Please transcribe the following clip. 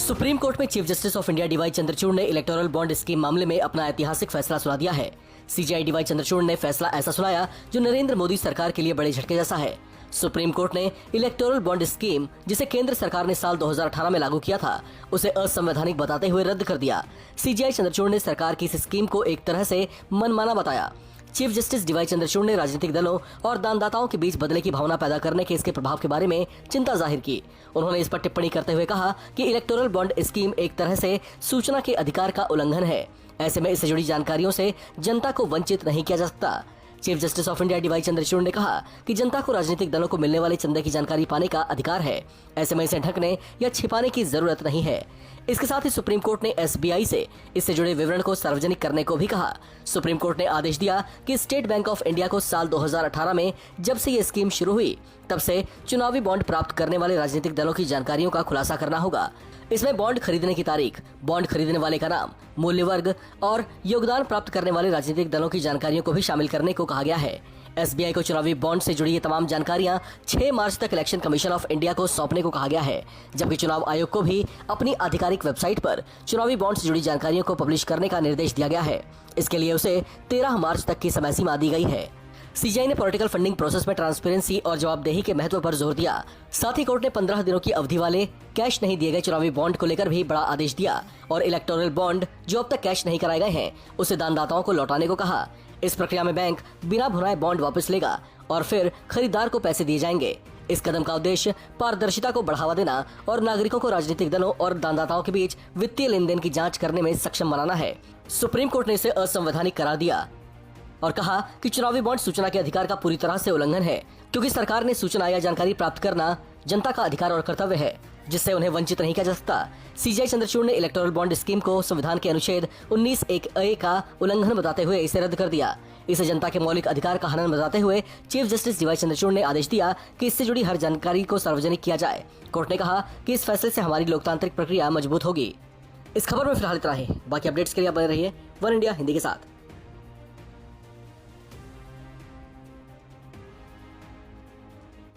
Supreme Court में Chief Justice of India DY Chandrachud ने electoral bond scheme मामले में अपना ऐतिहासिक फैसला सुना दिया है। सीजेआई डीवाई चंद्रचूड़ ने फैसला ऐसा सुनाया जो नरेंद्र मोदी सरकार के लिए बड़े झटके जैसा है। सुप्रीम कोर्ट ने इलेक्टोरल बॉन्ड स्कीम, जिसे केंद्र सरकार ने साल 2018 में लागू किया था, उसे असंवैधानिक बताते हुए रद्द कर दिया। सीजेआई चंद्रचूड़ ने सरकार की इस स्कीम को एक तरह से मनमाना बताया। चीफ जस्टिस डीवाई चंद्रचूड़ ने राजनीतिक दलों और दानदाताओं के बीच बदले की भावना पैदा करने के इसके प्रभाव के बारे में चिंता जाहिर की। उन्होंने इस पर टिप्पणी करते हुए कहा कि इलेक्टोरल बॉन्ड स्कीम एक तरह से सूचना के अधिकार का उल्लंघन है। ऐसे में इससे जुड़ी जानकारियों से जनता को वंचित नहीं किया जा सकता। Chief Justice of India DY Chandrachud ने कहा कि जनता को राजनीतिक दलों को मिलने वाले चंदे की जानकारी पाने का अधिकार है। ऐसे में इसे ढकने या छिपाने की जरूरत नहीं है। इसके साथ ही सुप्रीम कोर्ट ने एसबीआई से इससे जुड़े विवरण को सार्वजनिक करने को भी कहा। सुप्रीम कोर्ट ने आदेश दिया कि स्टेट बैंक ऑफ इंडिया को साल 2018 में जब से ये स्कीम शुरू हुई, तब से चुनावी बॉन्ड प्राप्त करने वाले राजनीतिक दलों की जानकारियों का खुलासा करना होगा। इसमें बॉन्ड खरीदने की तारीख, बॉन्ड खरीदने वाले का नाम, मूल्य वर्ग और योगदान प्राप्त करने वाले राजनीतिक दलों की जानकारियों को भी शामिल करने को कहा गया है। एसबीआई को चुनावी बॉन्ड से जुड़ी ये तमाम जानकारियां 6 मार्च तक इलेक्शन कमीशन ऑफ इंडिया को सौंपने को कहा गया है, जबकि चुनाव आयोग को भी अपनी आधिकारिक वेबसाइट पर चुनावी बॉन्ड से जुड़ी जानकारियों को पब्लिश करने का निर्देश दिया गया है। इसके लिए उसे 13 मार्च तक की समय सीमा दी गई है। सीजीआई ने पॉलिटिकल फंडिंग प्रोसेस में ट्रांसपेरेंसी और जवाबदेही के महत्व पर जोर दिया। साथ ही कोर्ट ने 15 दिनों की अवधि वाले कैश नहीं दिए गए चुनावी बॉन्ड को लेकर भी बड़ा आदेश दिया और इलेक्टोरल बॉन्ड जो अब तक कैश नहीं कराए गए हैं, उसे दानदाताओं को लौटाने को कहा। इस प्रक्रिया में बैंक बिना भुनाए बॉन्ड वापस लेगा और फिर खरीदार को पैसे दिए जाएंगे। इस कदम का उद्देश्य पारदर्शिता को बढ़ावा देना और नागरिकों को राजनीतिक दलों और दानदाताओं के बीच वित्तीय लेन देन की जांच करने में सक्षम बनाना है। सुप्रीम कोर्ट ने इसे असंवैधानिक करार दिया और कहा कि चुनावी बॉन्ड सूचना के अधिकार का पूरी तरह से उल्लंघन है, क्योंकि सरकार ने सूचना या जानकारी प्राप्त करना जनता का अधिकार और कर्तव्य है, जिससे उन्हें वंचित नहीं किया जा सकता। सीजेआई चंद्रचूड़ ने इलेक्टोरल बॉन्ड स्कीम को संविधान के अनुच्छेद 19(1)(a) का उल्लंघन बताते हुए इसे रद्द कर दिया। इसे जनता के मौलिक अधिकार का हनन बताते हुए चीफ जस्टिस डीवाई चंद्रचूड़ ने आदेश दिया कि इससे जुड़ी हर जानकारी को सार्वजनिक किया जाए। कोर्ट ने कहा कि इस फैसले से हमारी लोकतांत्रिक प्रक्रिया मजबूत होगी। इस खबर में फिलहाल इतना ही। बाकी अपडेट्स के लिए आप बने रहिए वन इंडिया हिंदी के साथ।